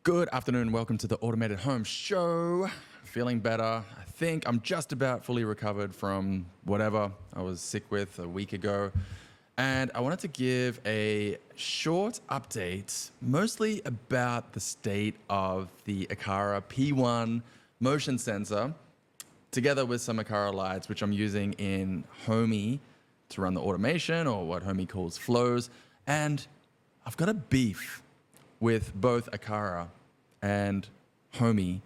Good afternoon, welcome to the Automated Home Show. Feeling better. I think I'm just about fully recovered from whatever I was sick with a week ago. And I wanted to give a short update, mostly about the state of the Aqara P1 motion sensor, together with some Aqara lights, which I'm using in Homey to run the automation, or what Homey calls flows. And I've got a beef with both Aqara and Homey.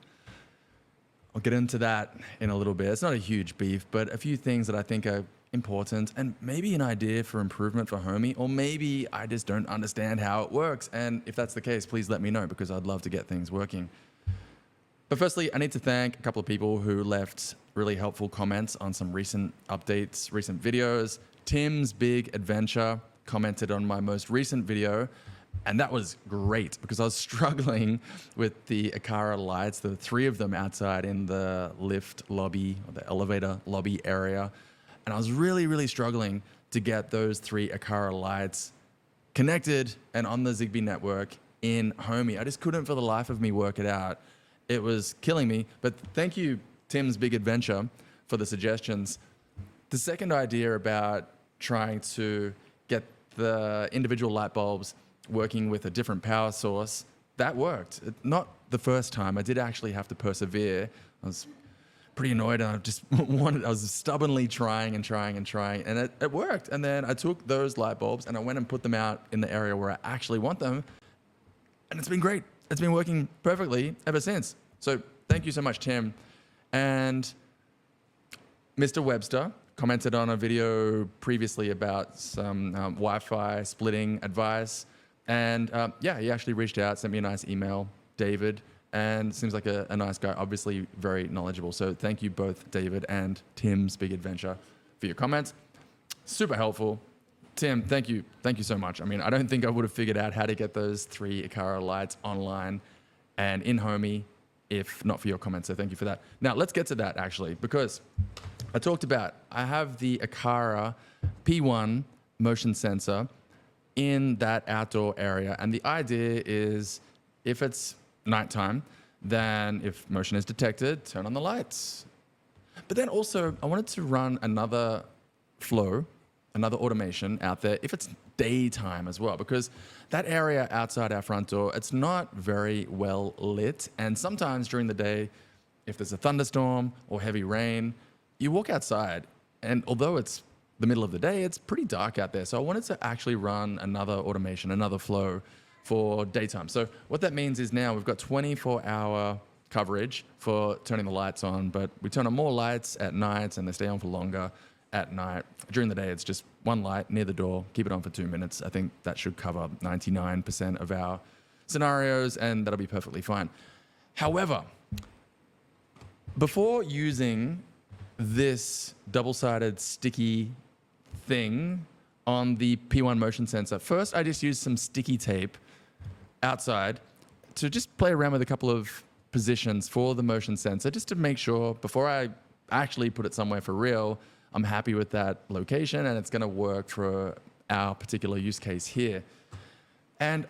I'll get into that in a little bit. It's not a huge beef, but a few things that I think are important and maybe an idea for improvement for Homey, or maybe I just don't understand how it works. And if that's the case, please let me know, because I'd love to get things working. But firstly, I need to thank a couple of people who left really helpful comments on some recent updates, recent videos. Tim's Big Adventure commented on my most recent video, and that was great because I was struggling with the Aqara lights, the three of them outside in the lift lobby, or the elevator lobby area. And I was really struggling to get those three Aqara lights connected and on the Zigbee network in Homey. I just couldn't for the life of me work it out. It was killing me. But thank you, Tim's Big Adventure, for the suggestions. The second idea about trying to get the individual light bulbs working with a different power source, that worked. Not the first time. I did actually have to persevere. I was pretty annoyed, and I was stubbornly trying, and it worked. And then I took those light bulbs and I went and put them out in the area where I actually want them, and it's been great. It's been working perfectly ever since. So thank you so much, Tim. And Mr. Webster commented on a video previously about some Wi-Fi splitting advice. And yeah, he actually reached out, sent me a nice email, David, and seems like a nice guy, obviously very knowledgeable. So thank you both, David and Tim's Big Adventure, for your comments. Super helpful. Tim, thank you so much. I mean, I don't think I would have figured out how to get those three Aqara lights online and in Homey if not for your comments, so thank you for that. Now, let's get to that actually, because I talked about, I have the Aqara P1 motion sensor in that outdoor area. And the idea is, if it's nighttime, then if motion is detected, turn on the lights. But then also, I wanted to run another flow, another automation out there if it's daytime as well, because that area outside our front door, it's not very well lit. And sometimes during the day, if there's a thunderstorm or heavy rain, you walk outside, and although it's the middle of the day, it's pretty dark out there. So I wanted to actually run another automation, another flow for daytime. So what that means is now we've got 24-hour coverage for turning the lights on, but we turn on more lights at night and they stay on for longer at night. During the day, it's just one light near the door, keep it on for 2 minutes. I think that should cover 99% of our scenarios, and that'll be perfectly fine. However, before using this double-sided sticky thing on the P1 motion sensor, first I just used some sticky tape outside to just play around with a couple of positions for the motion sensor, just to make sure before I actually put it somewhere for real, I'm happy with that location and it's going to work for our particular use case here. And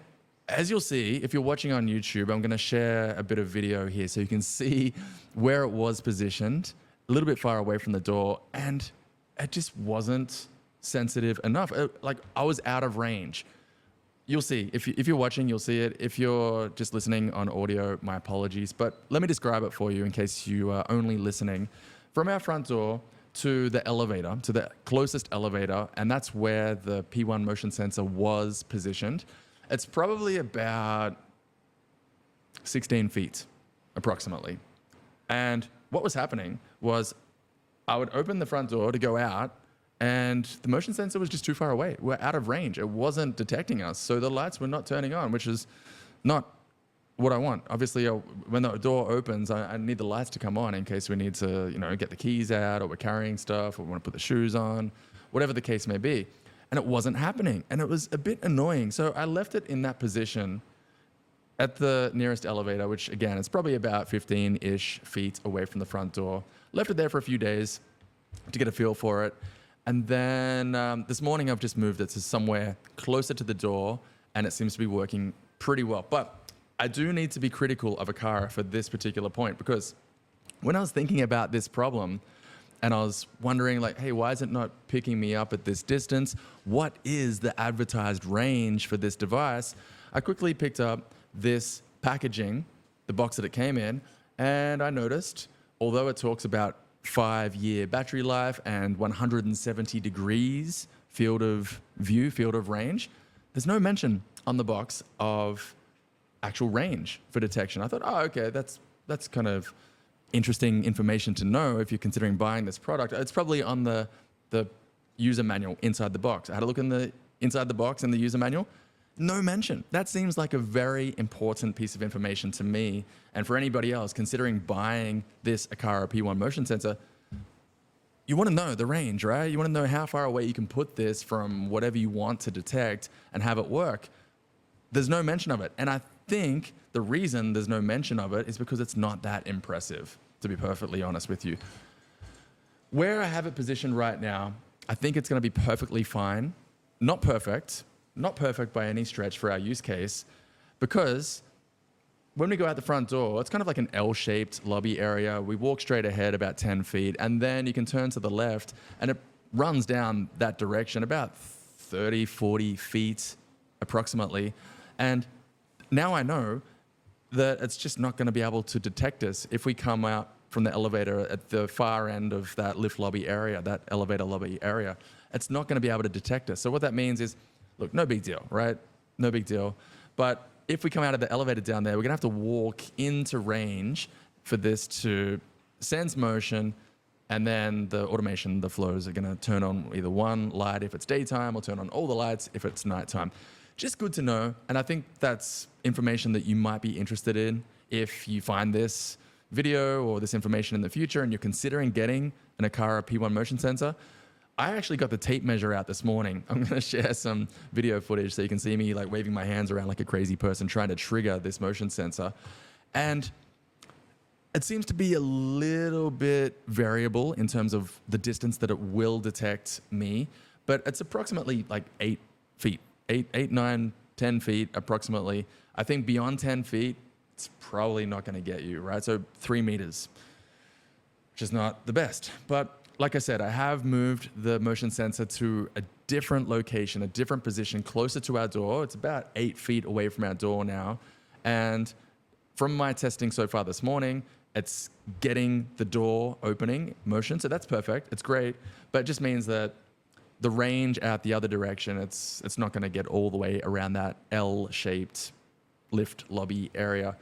as you'll see, if you're watching on YouTube, I'm going to share a bit of video here so you can see where it was positioned, a little bit far away from the door, and it just wasn't sensitive enough. Like, I was out of range. You'll see, if you're watching, you'll see it. If you're just listening on audio, my apologies, but let me describe it for you in case you are only listening. From our front door to the elevator, to the closest elevator, and that's where the P1 motion sensor was positioned, it's probably about 16 feet, approximately. And what was happening was I would open the front door to go out, and the motion sensor was just too far away. We're out of range. It wasn't detecting us. So the lights were not turning on, which is not what I want. Obviously, when the door opens, I need the lights to come on in case we need to, get the keys out, or we're carrying stuff, or we want to put the shoes on, whatever the case may be. And it wasn't happening. And it was a bit annoying. So I left it in that position at the nearest elevator, which again, is probably about 15-ish feet away from the front door. Left it there for a few days to get a feel for it. And then this morning I've just moved it to somewhere closer to the door, and it seems to be working pretty well. But I do need to be critical of Aqara for this particular point, because when I was thinking about this problem and I was wondering like, hey, why is it not picking me up at this distance? What is the advertised range for this device? I quickly picked up this packaging, the box that it came in, and I noticed, although it talks about 5-year battery life and 170 degrees field of view, field of range, there's no mention on the box of actual range for detection. I thought, oh, okay, that's kind of interesting information to know if you're considering buying this product. It's probably on the user manual inside the box. I had a look inside the box in the user manual. No mention. That seems like a very important piece of information to me. And for anybody else considering buying this Aqara P1 motion sensor, you want to know the range, right? You want to know how far away you can put this from whatever you want to detect and have it work. There's no mention of it. And I think the reason there's no mention of it is because it's not that impressive, to be perfectly honest with you. Where I have it positioned right now, I think it's going to be perfectly fine. Not perfect by any stretch for our use case, because when we go out the front door, it's kind of like an L-shaped lobby area. We walk straight ahead about 10 feet, and then you can turn to the left, and it runs down that direction about 30, 40 feet approximately. And now I know that it's just not going to be able to detect us if we come out from the elevator at the far end of that lift lobby area, that elevator lobby area. It's not going to be able to detect us. So what that means is, look, no big deal, right? No big deal. But if we come out of the elevator down there, we're going to have to walk into range for this to sense motion, and then the automation, the flows are going to turn on either one light if it's daytime or turn on all the lights if it's nighttime. Just good to know. And I think that's information that you might be interested in if you find this video or this information in the future and you're considering getting an Aqara P1 motion sensor. I actually got the tape measure out this morning. I'm going to share some video footage so you can see me like waving my hands around like a crazy person trying to trigger this motion sensor. And it seems to be a little bit variable in terms of the distance that it will detect me, but it's approximately like 8 feet, 8, 9, 10 feet approximately. I think beyond 10 feet, it's probably not going to get you, right? So 3 meters, which is not the best. But like I said, I have moved the motion sensor to a different location, a different position, closer to our door. It's about 8 feet away from our door now. And from my testing so far this morning, it's getting the door opening motion. So that's perfect. It's great. But it just means that the range out the other direction, it's not going to get all the way around that L-shaped lift lobby area.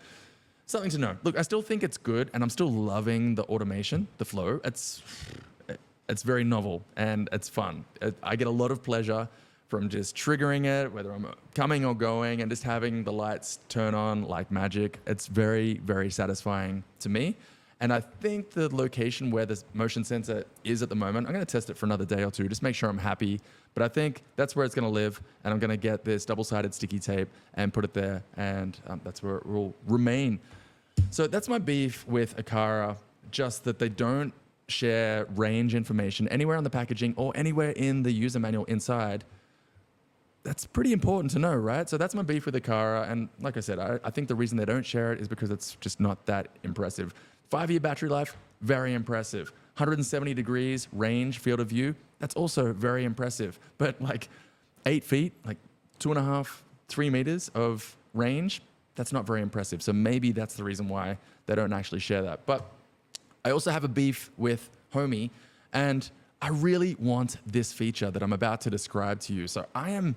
Something to know. Look, I still think it's good, and I'm still loving the automation, the flow. It's very novel and it's fun. I get a lot of pleasure from just triggering it, whether I'm coming or going, and just having the lights turn on like magic. It's very, very satisfying to me. And I think the location where this motion sensor is at the moment, I'm going to test it for another day or two, just make sure I'm happy. But I think that's where it's going to live, and I'm going to get this double-sided sticky tape and put it there, and that's where it will remain. So that's my beef with Aqara, just that they don't share range information anywhere on the packaging or anywhere in the user manual inside. That's pretty important to know, right? So that's my beef with Aqara. And like I said, I think the reason they don't share it is because it's just not that impressive. 5-year battery life, very impressive. 170 degrees range, field of view, that's also very impressive. But like 8 feet, like 2.5, 3 meters of range, that's not very impressive. So maybe that's the reason why they don't actually share that. But I also have a beef with Homey, and I really want this feature that I'm about to describe to you. So I am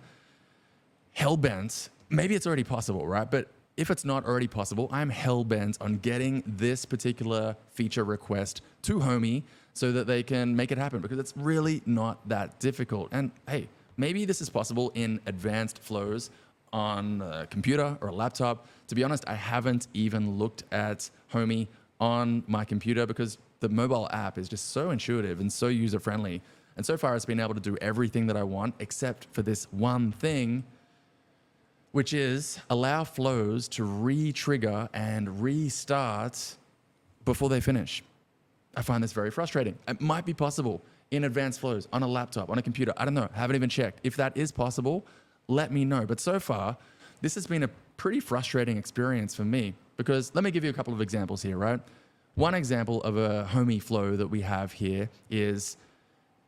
hell-bent. Maybe it's already possible, right? But if it's not already possible, I'm hell-bent on getting this particular feature request to Homey so that they can make it happen, because it's really not that difficult. And hey, maybe this is possible in advanced flows on a computer or a laptop. To be honest, I haven't even looked at Homey on my computer because the mobile app is just so intuitive and so user-friendly. And so far, it's been able to do everything that I want except for this one thing, which is allow flows to re-trigger and restart before they finish. I find this very frustrating. It might be possible in advanced flows on a laptop, on a computer. I don't know. I haven't even checked. If that is possible, let me know. But so far, this has been a pretty frustrating experience for me, because let me give you a couple of examples here, right? One example of a Homey flow that we have here is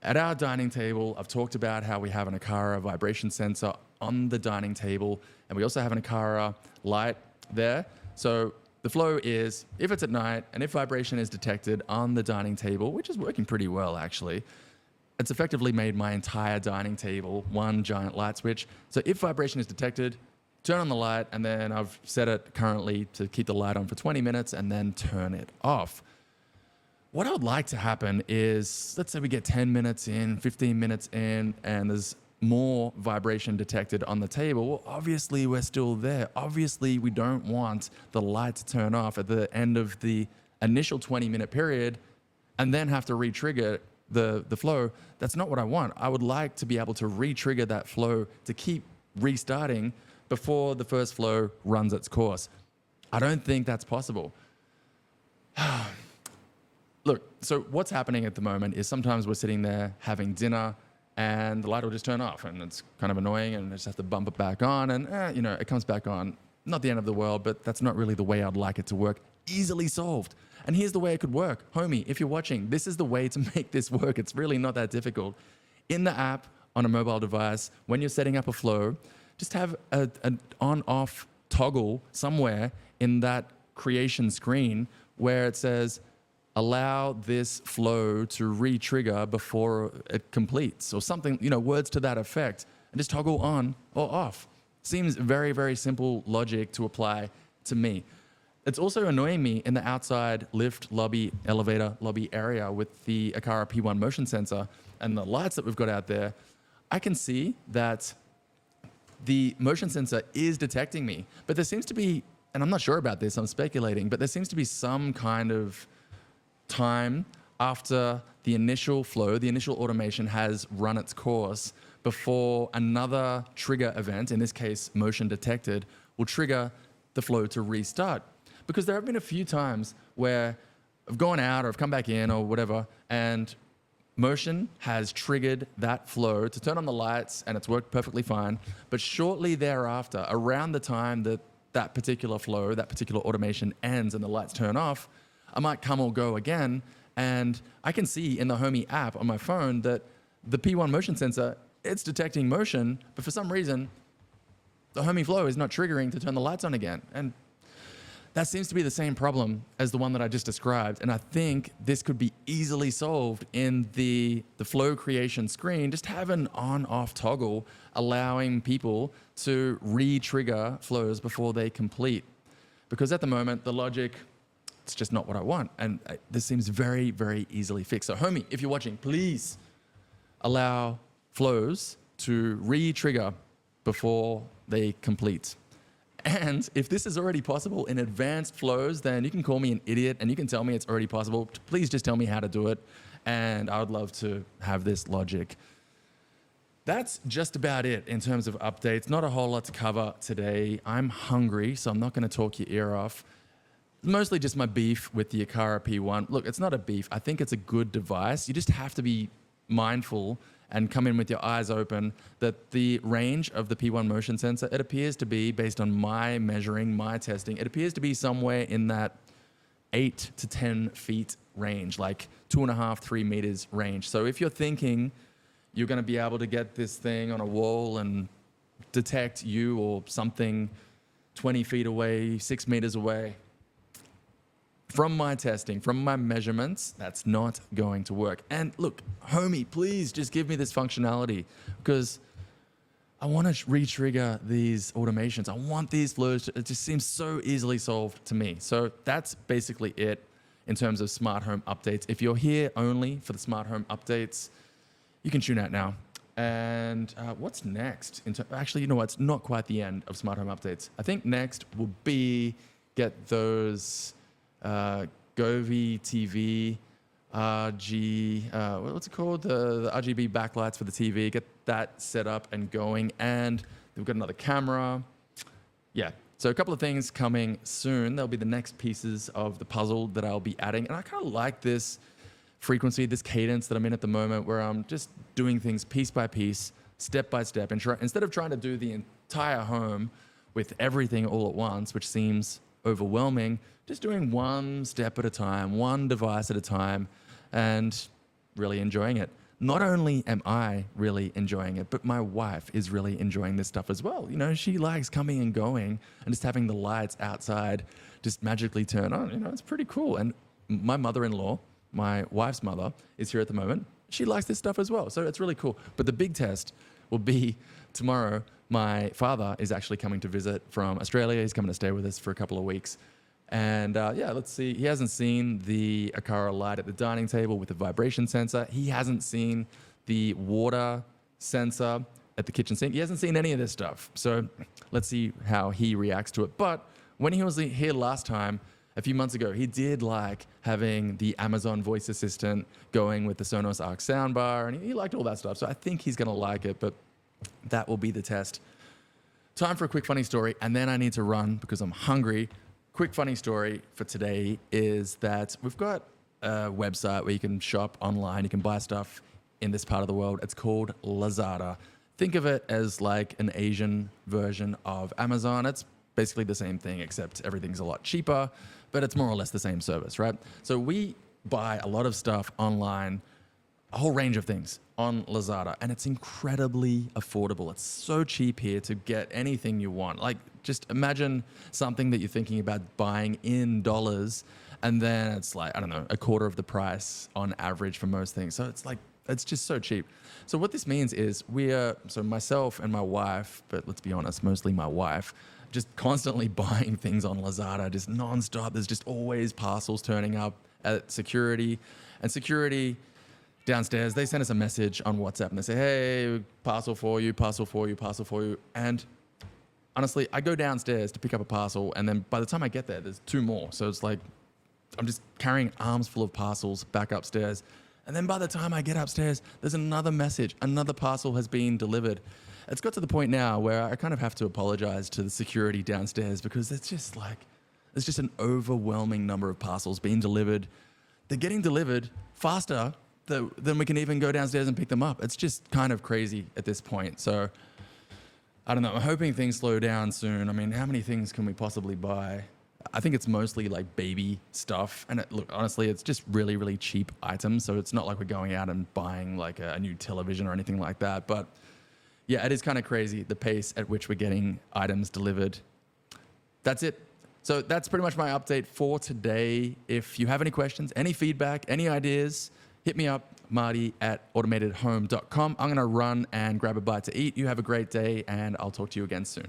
at our dining table. I've talked about how we have an Aqara vibration sensor on the dining table, and we also have an Aqara light there. So the flow is, if it's at night and if vibration is detected on the dining table, which is working pretty well actually, it's effectively made my entire dining table one giant light switch. So if vibration is detected, turn on the light, and then I've set it currently to keep the light on for 20 minutes and then turn it off. What I would like to happen is, let's say we get 10 minutes in, 15 minutes in, and there's more vibration detected on the table. Well, obviously we're still there. Obviously we don't want the light to turn off at the end of the initial 20-minute period and then have to re-trigger the flow. That's not what I want. I would like to be able to re-trigger that flow to keep restarting before the first flow runs its course. I don't think that's possible. Look, so what's happening at the moment is sometimes we're sitting there having dinner and the light will just turn off, and it's kind of annoying, and I just have to bump it back on, and it comes back on. Not the end of the world, but that's not really the way I'd like it to work. Easily solved. And here's the way it could work. Homie, if you're watching, this is the way to make this work. It's really not that difficult. In the app, on a mobile device, when you're setting up a flow, just have an on-off toggle somewhere in that creation screen where it says, allow this flow to re-trigger before it completes, or something, words to that effect, and just toggle on or off. Seems very, very simple logic to apply to me. It's also annoying me in the outside lift lobby, elevator lobby area with the Aqara P1 motion sensor and the lights that we've got out there. I can see that the motion sensor is detecting me, but there seems to be, and I'm not sure about this, I'm speculating, but there seems to be some kind of time after the initial flow, the initial automation has run its course before another trigger event, in this case motion detected, will trigger the flow to restart. Because there have been a few times where I've gone out or I've come back in or whatever, and motion has triggered that flow to turn on the lights, and it's worked perfectly fine. But shortly thereafter, around the time that that particular flow, that particular automation ends and the lights turn off, I might come or go again, and I can see in the Homey app on my phone that the P1 motion sensor, it's detecting motion, but for some reason, the Homey flow is not triggering to turn the lights on again. And that seems to be the same problem as the one that I just described. And I think this could be easily solved in the flow creation screen. Just have an on-off toggle allowing people to re-trigger flows before they complete. Because at the moment, the logic, it's just not what I want. And this seems very, very easily fixed. So Homey, if you're watching, please allow flows to re-trigger before they complete. And if this is already possible in advanced flows, then you can call me an idiot and you can tell me it's already possible. Please just tell me how to do it. And I would love to have this logic. That's just about it in terms of updates. Not a whole lot to cover today. I'm hungry, so I'm not going to talk your ear off. Mostly just my beef with the Aqara P1. Look, it's not a beef. I think it's a good device. You just have to be mindful and come in with your eyes open that the range of the P1 motion sensor, it appears to be, based on my measuring, my testing, it appears to be somewhere in that 8 to 10 feet range, like 2.5, 3 meters range. So if you're thinking you're going to be able to get this thing on a wall and detect you or something 20 feet away, 6 meters away, from my testing, from my measurements, that's not going to work. And look, Homey, please just give me this functionality, because I want to re-trigger these automations. I want these flows. It just seems so easily solved to me. So that's basically it in terms of smart home updates. If you're here only for the smart home updates, you can tune out now. And what's next? Actually, you know what? It's not quite the end of smart home updates. I think next will be get those Govee TV, what's it called? The RGB backlights for the TV, get that set up and going. And we've got another camera. Yeah, so a couple of things coming soon. There'll be the next pieces of the puzzle that I'll be adding. And I kind of like this frequency, this cadence that I'm in at the moment, where I'm just doing things piece by piece, step by step. And instead of trying to do the entire home with everything all at once, which seems overwhelming, just doing one step at a time, one device at a time, and really enjoying it. Not only am I really enjoying it, but my wife is really enjoying this stuff as well. You know, she likes coming and going and just having the lights outside just magically turn on. You know, it's pretty cool. And my mother-in-law, my wife's mother, is here at the moment. She likes this stuff as well. So it's really cool. But the big test will be tomorrow. My father is actually coming to visit from Australia. He's coming to stay with us for a couple of weeks. And yeah, let's see. He hasn't seen the Aqara light at the dining table with the vibration sensor. He hasn't seen the water sensor at the kitchen sink. He hasn't seen any of this stuff. So let's see how he reacts to it. But when he was here last time, a few months ago, he did like having the Amazon voice assistant going with the Sonos Arc soundbar, and he liked all that stuff. So I think he's going to like it, but that will be the test. Time for a quick funny story, and then I need to run because I'm hungry. Quick funny story for today is that we've got a website where you can shop online. You can buy stuff in this part of the world. It's called Lazada. Think of it as like an Asian version of Amazon. It's basically the same thing, except everything's a lot cheaper, but it's more or less the same service, right? So we buy a lot of stuff online, a whole range of things on Lazada, and it's incredibly affordable. It's so cheap here to get anything you want. Like, just imagine something that you're thinking about buying in dollars, and then it's like, I don't know, a quarter of the price on average for most things. So it's like, it's just so cheap. So what this means is so myself and my wife, but let's be honest, mostly my wife, just constantly buying things on Lazada, just nonstop. There's just always parcels turning up at security, and security downstairs, they send us a message on WhatsApp and they say, hey, parcel for you, parcel for you, parcel for you. And honestly, I go downstairs to pick up a parcel, and then by the time I get there, there's two more. So it's like, I'm just carrying arms full of parcels back upstairs. And then by the time I get upstairs, there's another message, another parcel has been delivered. It's got to the point now where I kind of have to apologize to the security downstairs because it's just like, there's just an overwhelming number of parcels being delivered. They're getting delivered faster than we can even go downstairs and pick them up. It's just kind of crazy at this point. So I don't know, I'm hoping things slow down soon. I mean, how many things can we possibly buy? I think it's mostly like baby stuff. And look, honestly, it's just really, really cheap items. So it's not like we're going out and buying like a new television or anything like that. But yeah, it is kind of crazy, the pace at which we're getting items delivered. That's it. So that's pretty much my update for today. If you have any questions, any feedback, any ideas, hit me up, marty@automatedhome.com. I'm going to run and grab a bite to eat. You have a great day, and I'll talk to you again soon.